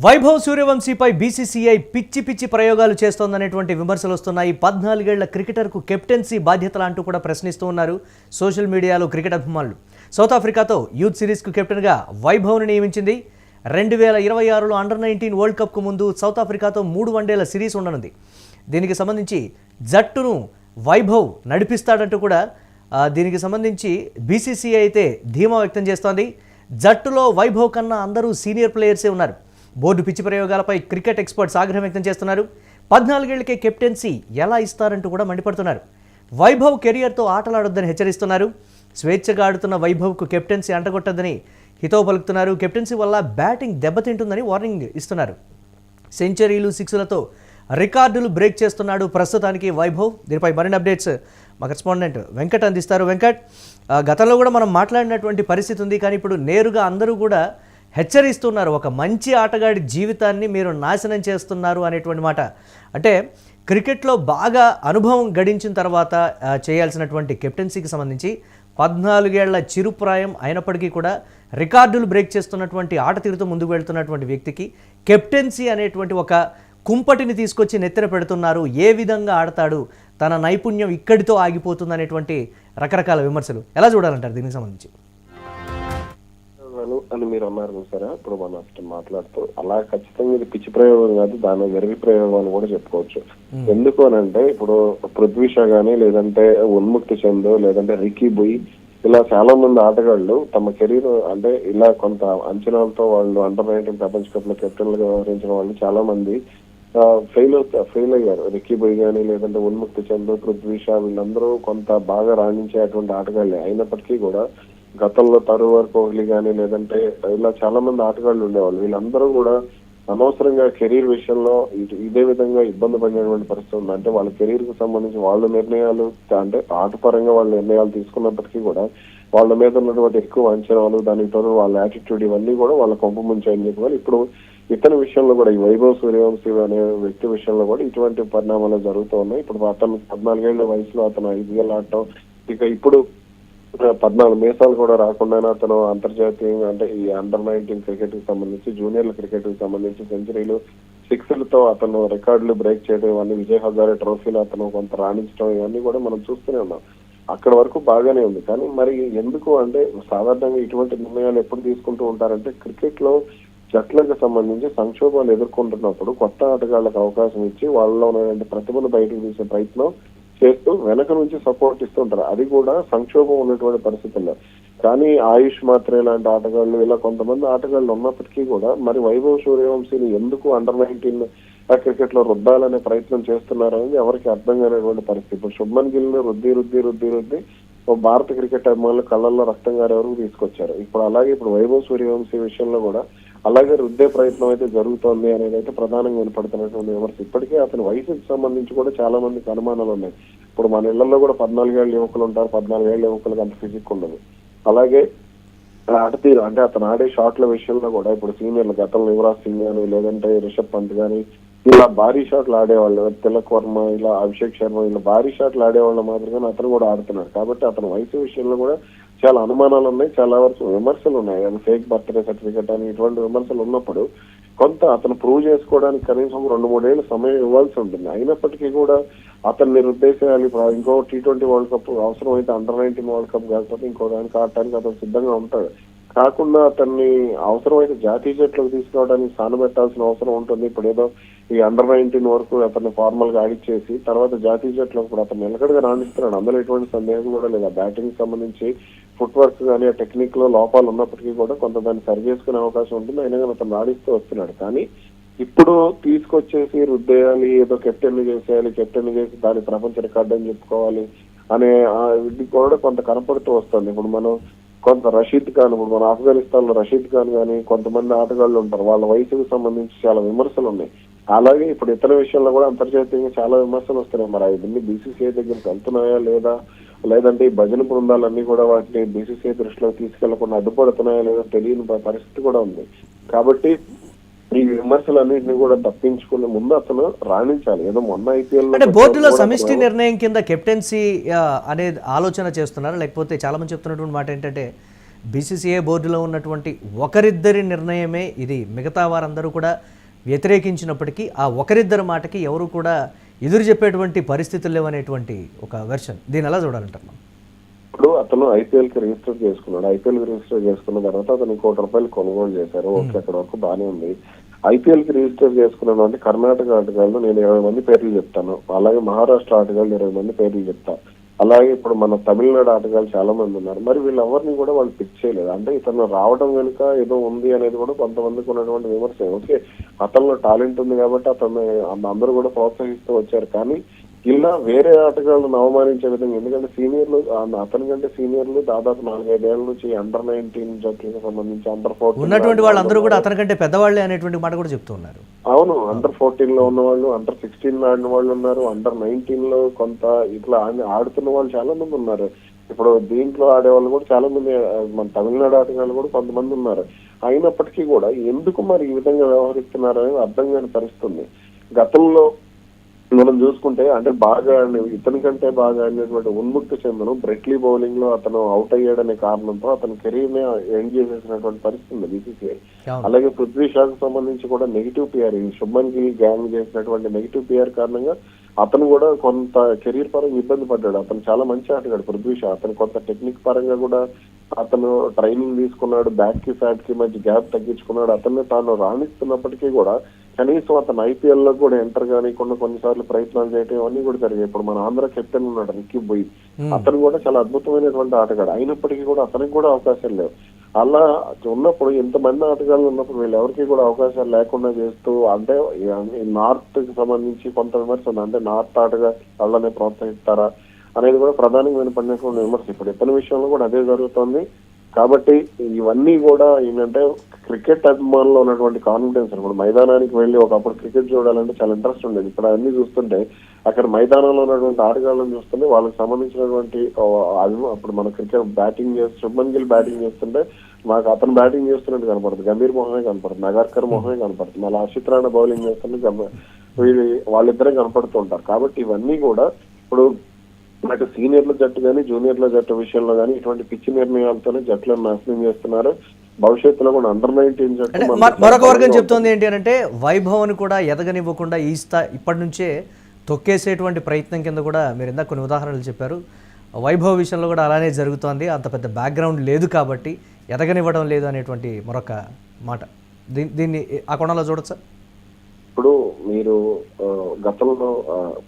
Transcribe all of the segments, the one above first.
Vaibhav సూర్యవంశీపై BCCI పిచ్చి ప్రయోగాలు చేస్తోందనేటువంటి విమర్శలు వస్తున్నాయి. 14 ఏళ్ల క్రికెటర్కు కెప్టెన్సీ బాధ్యతలు అంటూ కూడా ప్రశ్నిస్తూ ఉన్నారు సోషల్ మీడియాలో క్రికెట్ అభిమానులు. సౌత్ ఆఫ్రికాతో యూత్ సిరీస్కు కెప్టెన్గా వైభవ్ను నియమించింది. 2026లో అండర్-19 వరల్డ్ కప్కు ముందు సౌత్ ఆఫ్రికాతో 3 వన్డేల సిరీస్ ఉండనుంది. దీనికి సంబంధించి జట్టును వైభవ్ నడిపిస్తాడంటూ కూడా దీనికి సంబంధించి బీసీసీఐ అయితే ధీమా వ్యక్తం చేస్తోంది. జట్టులో వైభవ్ కన్నా అందరూ సీనియర్ ప్లేయర్సే ఉన్నారు. బోర్డు పిచ్చి ప్రయోగాలపై క్రికెట్ ఎక్స్పర్ట్స్ ఆగ్రహం వ్యక్తం చేస్తున్నారు. 14 ఏళ్లకే కెప్టెన్సీ ఎలా ఇస్తారంటూ కూడా మండిపడుతున్నారు. వైభవ్ కెరియర్తో ఆటలాడొద్దని హెచ్చరిస్తున్నారు. స్వేచ్ఛగా ఆడుతున్న వైభవ్కు కెప్టెన్సీ అంటగొట్టద్దని హితవు పలుకుతున్నారు. కెప్టెన్సీ వల్ల బ్యాటింగ్ దెబ్బతింటుందని వార్నింగ్ ఇస్తున్నారు. సెంచరీలు, సిక్స్లతో రికార్డులు బ్రేక్ చేస్తున్నాడు ప్రస్తుతానికి వైభవ్. దీనిపై మరిన్ని అప్డేట్స్ మా కరెస్పాండెంట్ వెంకట్ అందిస్తారు. వెంకట్, గతంలో కూడా మనం మాట్లాడినటువంటి పరిస్థితి ఉంది, కానీ ఇప్పుడు నేరుగా అందరూ కూడా హెచ్చరిస్తున్నారు. ఒక మంచి ఆటగాడి జీవితాన్ని మీరు నాశనం చేస్తున్నారు అనేటువంటి మాట. అంటే క్రికెట్లో బాగా అనుభవం గడించిన తర్వాత చేయాల్సినటువంటి కెప్టెన్సీకి సంబంధించి 14 ఏళ్ల చిరుప్రాయం అయినప్పటికీ కూడా రికార్డులు బ్రేక్ చేస్తున్నటువంటి ఆట తీరుతో ముందుకు వెళ్తున్నటువంటి వ్యక్తికి కెప్టెన్సీ అనేటువంటి ఒక కుంపటిని తీసుకొచ్చి నెత్తిన పెడుతున్నారు. ఏ విధంగా ఆడతాడు, తన నైపుణ్యం ఇక్కడితో ఆగిపోతుంది అనేటువంటి రకరకాల విమర్శలు ఎలా చూడాలంటారు దీనికి సంబంధించి? అని మీరు అన్నారు చూసారా, ఇప్పుడు మనం మాట్లాడుతూ అలా ఖచ్చితంగా ఇది పిచ్చి ప్రయోగం కాదు, దాని వెర్రి ప్రయోగం అని కూడా చెప్పుకోవచ్చు. ఎందుకు అని అంటే ఇప్పుడు పృథ్వీ షా గానీ, లేదంటే ఉన్ముక్తి చంద్, లేదంటే రికీ బుయ్, ఇలా చాలా మంది ఆటగాళ్లు తమ కెరీర్ అంటే ఇలా కొంత అంచనాలతో వాళ్ళు అండర్-19 ప్రపంచ కప్ లో కెప్టెన్లుగా వ్యవహరించిన వాళ్ళు చాలా మంది ఫెయిల్ అయ్యారు. రికీ బుయ్ గానీ, లేదంటే ఉన్ముక్తి చంద్, పృథ్వీ షా, వీళ్ళందరూ కొంత బాగా రాణించేటువంటి ఆటగాళ్లే అయినప్పటికీ కూడా గతంలో తరువార్ కోహ్లీ గానీ, లేదంటే ఇలా చాలా మంది ఆటగాళ్లు ఉండేవాళ్ళు. వీళ్ళందరూ కూడా అనవసరంగా కెరీర్ విషయంలో ఇదే విధంగా ఇబ్బంది పడినటువంటి పరిస్థితి ఉంది. అంటే వాళ్ళ కెరీర్ కు సంబంధించి వాళ్ళ నిర్ణయాలు అంటే ఆటపరంగా వాళ్ళ నిర్ణయాలు తీసుకున్నప్పటికీ కూడా వాళ్ళ మీద ఉన్నటువంటి ఎక్కువ అంచనాలు, దానికి తోడు వాళ్ళ యాటిట్యూడ్, ఇవన్నీ కూడా వాళ్ళ కొంప ముంచాయని చెప్పాలి. ఇప్పుడు ఇతని విషయంలో కూడా ఈ వైభవ్ సూర్యవంశీ అనే వ్యక్తి విషయంలో కూడా ఇటువంటి పరిణామాలు జరుగుతూ ఉన్నాయి. ఇప్పుడు అతను 14 ఏళ్ల వయసులో అతను ఐపీఎల్ ఆడటం, ఇక ఇప్పుడు 14 మీసాలు కూడా రాకుండానే అతను అంతర్జాతీయంగా అంటే ఈ అండర్-19 క్రికెట్ కి సంబంధించి, జూనియర్ల క్రికెట్ కి సంబంధించి సెంచరీలు, సిక్స్లతో అతను రికార్డులు బ్రేక్ చేయడం, ఇవన్నీ విజయ్ హజారే ట్రోఫీలో అతను కొంత రాణించడం, ఇవన్నీ కూడా మనం చూస్తూనే ఉన్నాం. అక్కడ వరకు బాగానే ఉంది. కానీ మరి ఎందుకు అంటే సాధారణంగా ఇటువంటి నిర్ణయాలు ఎప్పుడు తీసుకుంటూ ఉంటారంటే క్రికెట్ లో జట్లకు సంబంధించి సంక్షోభాలు ఎదుర్కొంటున్నప్పుడు కొత్త ఆటగాళ్లకు అవకాశం ఇచ్చి వాళ్ళలో ఉన్నటువంటి ప్రతిభను బయటకు తీసే ప్రయత్నం చేస్తూ వెనక నుంచి సపోర్ట్ ఇస్తుంటారు. అది కూడా సంక్షోభం ఉన్నటువంటి పరిస్థితుల్లో. కానీ ఆయుష్ మాత్రే లాంటి ఆటగాళ్లు, ఇలా కొంతమంది ఆటగాళ్లు ఉన్నప్పటికీ కూడా మరి వైభవ్ సూర్యవంశీని ఎందుకు అండర్-19 క్రికెట్ లో రుద్దాలనే ప్రయత్నం చేస్తున్నారు అనేది ఎవరికి అర్థం కానిటువంటి పరిస్థితి. ఇప్పుడు శుభ్మన్ గిల్ ని రుద్ది భారత క్రికెట్ అభిమానులు కళ్ళల్లో రక్తం గారే వరకు తీసుకొచ్చారు. ఇప్పుడు అలాగే ఇప్పుడు వైభవ్ సూర్యవంశీ విషయంలో కూడా అలాగే రుద్దే ప్రయత్నం అయితే జరుగుతోంది అనేది అయితే ప్రధానంగా వినపడుతున్నటువంటి విమర్శ. ఇప్పటికే అతని వయసుకి సంబంధించి కూడా చాలా మందికి అనుమానాలు ఉన్నాయి. ఇప్పుడు మన ఇళ్లలో కూడా 14 ఏళ్ల యువకులు ఉంటారు, 14 ఏళ్ల యువకులకు అంత ఫిజిక్ ఉండదు. అలాగే ఆటతీరు అంటే అతను ఆడే షాట్ల విషయంలో కూడా ఇప్పుడు సీనియర్లు గతంలో యువరాజ్ సింగ్ గానీ, లేదంటే రిషబ్ పంత్ గానీ, ఇలా భారీ షాట్లు ఆడేవాళ్ళు, తిలక్ వర్మ, ఇలా అభిషేక్ శర్మ, ఇలా భారీ షాట్లు ఆడేవాళ్ళ మాదిరిగానే అతను కూడా ఆడుతున్నాడు. కాబట్టి అతని వయసు విషయంలో కూడా చాలా అనుమానాలు ఉన్నాయి, చాలా వరకు విమర్శలు ఉన్నాయి. అది ఫేక్ బర్త్డే సర్టిఫికెట్ అని ఇటువంటి విమర్శలు ఉన్నప్పుడు కొంత అతను ప్రూవ్ చేసుకోవడానికి కనీసం 2-3 ఏళ్ళు సమయం ఇవ్వాల్సి ఉంటుంది. అయినప్పటికీ కూడా అతన్ని రుద్దేసేయాలి. ఇంకో T20 వరల్డ్ కప్ అవసరం అయితే అండర్-19 వరల్డ్ కప్ కాకపోతే ఇంకో దానికి ఆడటానికి అతను సిద్ధంగా ఉంటాడు. కాకుండా అతన్ని అవసరమైతే జాతీయ జట్లకు తీసుకురావడానికి స్థానబెట్టాల్సిన అవసరం ఉంటుంది. ఇప్పుడు ఏదో ఈ అండర్-19 వరకు అతన్ని ఫార్మల్ గా ఆడిచ్చేసి తర్వాత జాతీయ జట్లో ఇప్పుడు అతను నిలకడగా రాణిస్తున్నాడు. అందులో ఎటువంటి సందేహం కూడా లేదు. బ్యాటింగ్ సంబంధించి ఫుట్ వర్క్ కానీ ఆ టెక్నిక్ లో లోపాలు ఉన్నప్పటికీ కూడా కొంత దాన్ని సరి చేసుకునే అవకాశం ఉంటుంది. అయినా కానీ అతను రాణిస్తూ వస్తున్నాడు. కానీ ఇప్పుడు తీసుకొచ్చేసి రుద్దేయాలి, ఏదో కెప్టెన్ చేసి దాని ప్రపంచ రికార్డు అని చెప్పుకోవాలి అనే ఇది కూడా కొంత కనపడుతూ వస్తుంది. ఇప్పుడు మనం కొంత రషీద్ ఖాన్, ఇప్పుడు మన ఆఫ్ఘనిస్తాన్ లో రషీద్ ఖాన్ కానీ కొంతమంది ఆటగాళ్లు ఉంటారు, వాళ్ళ వయసుకు సంబంధించి చాలా విమర్శలు ఉన్నాయి. అలాగే ఇప్పుడు ఇతర విషయంలో కూడా అంతర్జాతీయంగా చాలా విమర్శలు వస్తున్నాయి. మరి అవన్నీ బీసీసీఐ దగ్గరికి వెళ్తున్నాయా లేదంటే ఈ భజన బృందాలన్నీ కూడా వాటిని బీసీసీఐ దృష్టిలో తీసుకెళ్లకుండా అడ్డుపడుతున్నాయా లేదా తెలియని పరిస్థితి కూడా ఉంది. కాబట్టి ఈ విమర్శలన్నింటినీ కూడా తప్పించుకునే ముందు అతను రాణించాలి. ఏదో మొన్న ఐపీఎల్ అంటే బోర్డులో సమిష్టి నిర్ణయం కింద కెప్టెన్సీ అనే ఆలోచన చేస్తున్నారు, లేకపోతే చాలా మంది చెప్తున్నటువంటి మాట ఏంటంటే బీసీసీఐ బోర్డులో ఉన్నటువంటి ఒకరిద్దరి నిర్ణయమే ఇది, మిగతా వారందరూ కూడా వ్యతిరేకించినప్పటికీ ఆ ఒకరిద్దరి మాటకి ఎవరు కూడా ఎదురు చెప్పేటువంటి పరిస్థితులు లేవనేటువంటి ఒక వెర్షన్. దీన్ని ఎలా చూడాలంటారు మనం? ఇప్పుడు అతను ఐపీఎల్ కి రిజిస్టర్ చేసుకున్నాడు. ఐపీఎల్ కి రిజిస్టర్ చేసుకున్న తర్వాత అతను ₹1,00,00,000 కొనుగోలు చేశారు. ఓకే, అక్కడ వరకు బానే ఉంది. ఐపీఎల్ కి రిజిస్టర్ చేసుకున్నాను అంటే కర్ణాటక ఆటగాళ్ళు నేను 20 మంది పేర్లు చెప్తాను, అలాగే మహారాష్ట్ర ఆటగాళ్ళు 20 మంది పేర్లు చెప్తా, అలాగే ఇప్పుడు మన తమిళనాడు ఆటగాళ్ళు చాలా మంది ఉన్నారు. మరి వీళ్ళెవరిని కూడా వాళ్ళు పిక్ చేయలేదు. అంటే ఇతను రావడం వెనుక ఏదో ఉంది అనేది కూడా కొంతమందికి ఉన్నటువంటి విమర్శ. ఓకే, అతనిలో టాలెంట్ ఉంది కాబట్టి అతను అందరూ కూడా ప్రోత్సహిస్తూ వచ్చారు. కానీ ఇలా వేరే ఆటగాళ్ళను అవమానించే విధంగా, ఎందుకంటే సీనియర్లు అతని కంటే సీనియర్లు దాదాపు 4-5 ఏళ్ల నుంచి అండర్-19 జట్లకు సంబంధించి అండర్-14 ఉన్నటువంటి వాళ్ళందరూ కూడా అతనికంటే పెద్దవాళ్ళే అనేటువంటి మాట కూడా చెప్తూ ఉన్నారు. అవును, అండర్-14 లో ఉన్న వాళ్ళు, అండర్-16 ఆడిన వాళ్ళు ఉన్నారు, అండర్-19 లో కొంత ఇట్లా ఆడుతున్న వాళ్ళు చాలా మంది ఉన్నారు. ఇప్పుడు దీంట్లో ఆడేవాళ్ళు కూడా చాలా మంది, మన తమిళనాడు ఆటగాళ్ళు కూడా కొంతమంది ఉన్నారు. అయినప్పటికీ కూడా ఎందుకు మరి ఈ విధంగా వ్యవహరిస్తున్నారు అనేది అర్థం కాని పరిస్థితుంది. గతంలో మనం చూసుకుంటే అంటే బాగా ఇతని కంటే బాగా ఆడినటువంటి ఉన్ముక్త చందను బ్రెట్లీ బౌలింగ్ లో అతను అవుట్ అయ్యాడనే కారణంతో అతని కెరీర్ నే ఎండ్ చేసేసినటువంటి పరిస్థితి ఉంది బీసీసీఐ. అలాగే పృథ్వీ షాకు సంబంధించి కూడా negative PR, Shubman Gill gang చేసినటువంటి నెగిటివ్ పిఆర్ కారణంగా అతను కూడా కొంత కెరీర్ పరంగా ఇబ్బంది పడ్డాడు. అతను చాలా మంచి ఆటగాడు పృథ్వీ షా. అతను కొంత టెక్నిక్ పరంగా కూడా అతను ట్రైనింగ్ తీసుకున్నాడు, బ్యాక్ కి ఫ్యాట్ కి మధ్య గ్యాప్ తగ్గించుకున్నాడు. అతన్ని తాను రాణిస్తున్నప్పటికీ కూడా కనీసం అతను ఐపీఎల్ లో కూడా ఎంటర్ కానీ కొన్నిసార్లు ప్రయత్నాలు చేయడం ఇవన్నీ కూడా జరిగాయి. ఇప్పుడు మన ఆంధ్ర కెప్టెన్ ఉన్నాడు రిక్కీ బోయ్, అతను కూడా చాలా అద్భుతమైనటువంటి ఆటగాడు. అయినప్పటికీ కూడా అతనికి కూడా అవకాశాలు లేవు. అలా ఉన్నప్పుడు ఇంతమంది ఆటగాళ్ళు ఉన్నప్పుడు వీళ్ళు ఎవరికి కూడా అవకాశాలు లేకుండా చేస్తూ, అంటే నార్త్ కి సంబంధించి కొంత విమర్శ ఉంది. అంటే నార్త్ ఆటగాళ్ళనే ప్రోత్సహిస్తారా అనేది కూడా ప్రధానంగా వినపడినటువంటి విమర్శ. ఇప్పుడు ఇతని విషయంలో కూడా అదే జరుగుతోంది. కాబట్టి ఇవన్నీ కూడా ఏంటంటే క్రికెట్ అభిమానులు ఉన్నటువంటి కాన్ఫిడెన్స్. ఇప్పుడు మైదానానికి వెళ్ళి ఒకప్పుడు క్రికెట్ చూడాలంటే చాలా ఇంట్రెస్ట్ ఉండేది. ఇప్పుడు అన్ని చూస్తుంటే అక్కడ మైదానంలో ఉన్నటువంటి ఆటగాళ్ళని చూస్తుంటే వాళ్ళకి సంబంధించినటువంటి అప్పుడు మన క్రికెట్ బ్యాటింగ్ చేస్తే శుభ్మన్ గిల్ బ్యాటింగ్ చేస్తుంటే మాకు అతను బ్యాటింగ్ చేస్తున్నట్టు కనపడుతుంది, గంభీర్ మొహమే కనపడుతుంది, నగార్కర్ మొహమే కనపడుతుంది, మళ్ళీ అర్షిత్ రాణా బౌలింగ్ చేస్తుంటే వాళ్ళిద్దరే కనపడుతుంటారు. కాబట్టి ఇవన్నీ కూడా ఇప్పుడు అటు సీనియర్ల జట్టు కానీ జూనియర్ల జట్టు విషయంలో కానీ ఇటువంటి పిచ్చి నిర్ణయాలతోనే జట్లను నాశనం చేస్తున్నారు. భవిష్యత్తులో కూడా అండర్-19 జట్టు మరొక వర్గం చెప్తోంది ఏంటి అంటే వైభవ్ని కూడా ఎదగనివ్వకుండా ఇప్పటి నుంచే తొక్కేసేటువంటి ప్రయత్నం కింద కూడా మీరు ఇందాక కొన్ని ఉదాహరణలు చెప్పారు. వైభవ్ విషయంలో కూడా అలానే జరుగుతోంది, అంత పెద్ద బ్యాక్గ్రౌండ్ లేదు కాబట్టి ఎదగనివ్వడం లేదు అనేటువంటి మరొక మాట. దీన్ని ఆ కోణంలో చూడొచ్చా? ఇప్పుడు మీరు గతంలో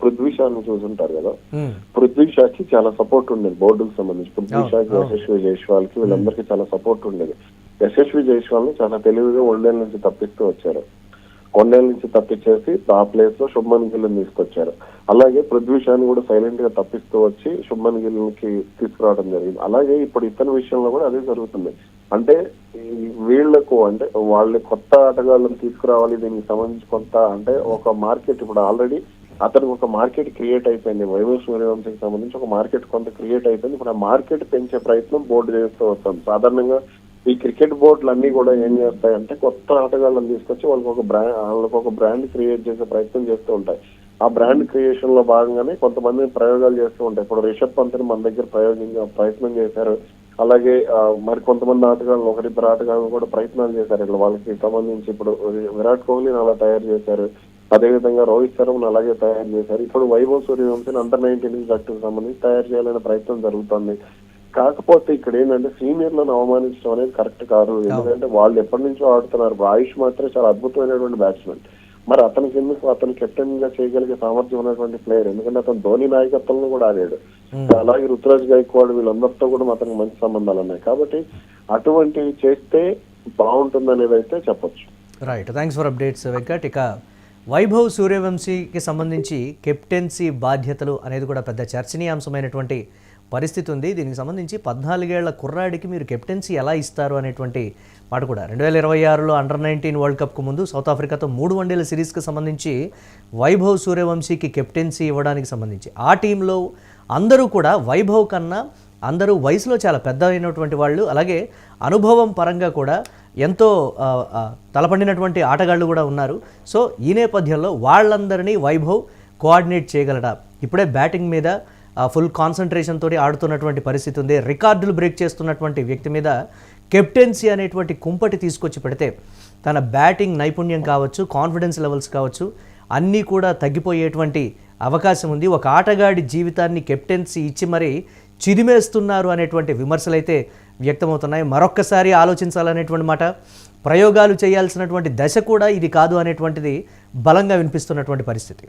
పృథ్వీ షాని చూసుంటారు కదా, పృథ్వీ షాకి చాలా సపోర్ట్ ఉండేది బోర్డుకు సంబంధించి. పృథ్వీ షాకి, యశస్వి జైస్వాల్ కి వీళ్ళందరికీ చాలా సపోర్ట్ ఉండేది. యశస్వి జైస్వాల్ ని చాలా తెలివిగా వన్డేల నుంచి తప్పిస్తూ వచ్చారు. వన్డేల నుంచి తప్పించేసి ఆ ప్లేస్ లో శుభ్మన్ గిల్ తీసుకొచ్చారు. అలాగే పృథ్వీ షాని కూడా సైలెంట్ గా తప్పిస్తూ వచ్చి శుభ్మన్ గిల్ కి తీసుకురావడం జరిగింది. అలాగే ఇప్పుడు ఇతని విషయంలో కూడా అదే జరుగుతుంది. అంటే వీళ్లకు అంటే వాళ్ళ కొత్త ఆటగాళ్ళని తీసుకురావాలి, దీనికి సంబంధించి కొంత అంటే ఒక మార్కెట్ ఇప్పుడు ఆల్రెడీ అతనికి ఒక మార్కెట్ క్రియేట్ అయిపోయింది. వైభవ్ సూర్యవంశీకి సంబంధించి ఒక మార్కెట్ కొంత క్రియేట్ అయిపోయింది. ఇప్పుడు ఆ మార్కెట్ పెంచే ప్రయత్నం బోర్డు చేస్తూ వస్తుంది. సాధారణంగా ఈ క్రికెట్ బోర్డులు అన్ని కూడా ఏం చేస్తాయంటే కొత్త ఆటగాళ్ళని తీసుకొచ్చి వాళ్ళకి ఒక బ్రాండ్ క్రియేట్ చేసే ప్రయత్నం చేస్తూ ఉంటాయి. ఆ బ్రాండ్ క్రియేషన్ లో భాగంగానే కొంతమంది ప్రయోగాలు చేస్తూ ఉంటాయి. ఇప్పుడు రిషబ్ పంత్ని మన దగ్గర ప్రయత్నం చేశారు. అలాగే మరి కొంతమంది ఆటగాళ్ళు, ఒకరిద్దరు ఆటగాళ్ళు కూడా ప్రయత్నాలు చేశారు. ఇట్లా వాళ్ళకి సంబంధించి ఇప్పుడు విరాట్ కోహ్లీని అలా తయారు చేశారు. అదేవిధంగా రోహిత్ శర్మను అలాగే తయారు చేశారు. ఇప్పుడు వైభవ్ సూర్యవంశీని అండర్-19 జట్టుకు సంబంధించి తయారు చేయాలనే ప్రయత్నం జరుగుతుంది. కాకపోతే ఇక్కడ ఏంటంటే సీనియర్లను అవమానించడం అనేది కరెక్ట్ కాదు. ఎందుకంటే వాళ్ళు ఎప్పటి నుంచో ఆడుతున్నారు. ఆయుష్ మాత్రం చాలా అద్భుతమైనటువంటి బ్యాట్స్మెన్. మరి అతనికి ఎందుకు అతను కెప్టెన్ గా చేయగలిగే సామర్థ్యం ఉన్నటువంటి ప్లేయర్, ఎందుకంటే అతను ధోని నాయకత్వంలో కూడా ఆడాడు. అలాగే రుతురాజ్ గైక్వాడ్ వీళ్ళందరితో కూడా అతనికి మంచి సంబంధాలు ఉన్నాయి. కాబట్టి అటువంటివి చేస్తే బాగుంటుంది అనేది అయితే చెప్పొచ్చు. Right, thanks for updates Venkat. ఇక వైభవ్ సూర్యవంశీకి సంబంధించి కెప్టెన్సీ బాధ్యతలు అనేది కూడా పెద్ద చర్చనీయాంశమైనటువంటి పరిస్థితి ఉంది. దీనికి సంబంధించి 14 ఏళ్ల కుర్రాడికి మీరు కెప్టెన్సీ ఎలా ఇస్తారు అనేటువంటి మాట కూడా 2026లో అండర్-19 వరల్డ్ కప్కు ముందు సౌత్ ఆఫ్రికాతో 3 వన్డేల సిరీస్కి సంబంధించి వైభవ్ సూర్యవంశీకి కెప్టెన్సీ ఇవ్వడానికి సంబంధించి ఆ టీంలో అందరూ కూడా వైభవ్ కన్నా అందరూ వయసులో చాలా పెద్ద అయినటువంటి వాళ్ళు, అలాగే అనుభవం పరంగా కూడా ఎంతో తలపండినటువంటి ఆటగాళ్ళు కూడా ఉన్నారు. సో ఈ నేపథ్యంలో వాళ్ళందరినీ వైభవ్ కోఆర్డినేట్ చేయగలడా? ఇప్పుడే బ్యాటింగ్ మీద ఫుల్ కాన్సన్ట్రేషన్ తోటి ఆడుతున్నటువంటి పరిస్థితి ఉంది. రికార్డులు బ్రేక్ చేస్తున్నటువంటి వ్యక్తి మీద కెప్టెన్సీ అనేటువంటి కుంపటి తీసుకొచ్చి పెడితే తన బ్యాటింగ్ నైపుణ్యం కావచ్చు, కాన్ఫిడెన్స్ లెవెల్స్ కావచ్చు, అన్నీ కూడా తగ్గిపోయేటువంటి అవకాశం ఉంది. ఒక ఆటగాడి జీవితాన్ని కెప్టెన్సీ ఇచ్చి మరీ చిదిమేస్తున్నారు అనేటువంటి విమర్శలు అయితే వ్యక్తమవుతున్నాయి. మరొక్కసారి ఆలోచించాలనేటువంటి మాట, ప్రయోగాలు చేయాల్సినటువంటి దశ కూడా ఇది కాదు అనేటువంటిది బలంగా వినిపిస్తున్నటువంటి పరిస్థితి.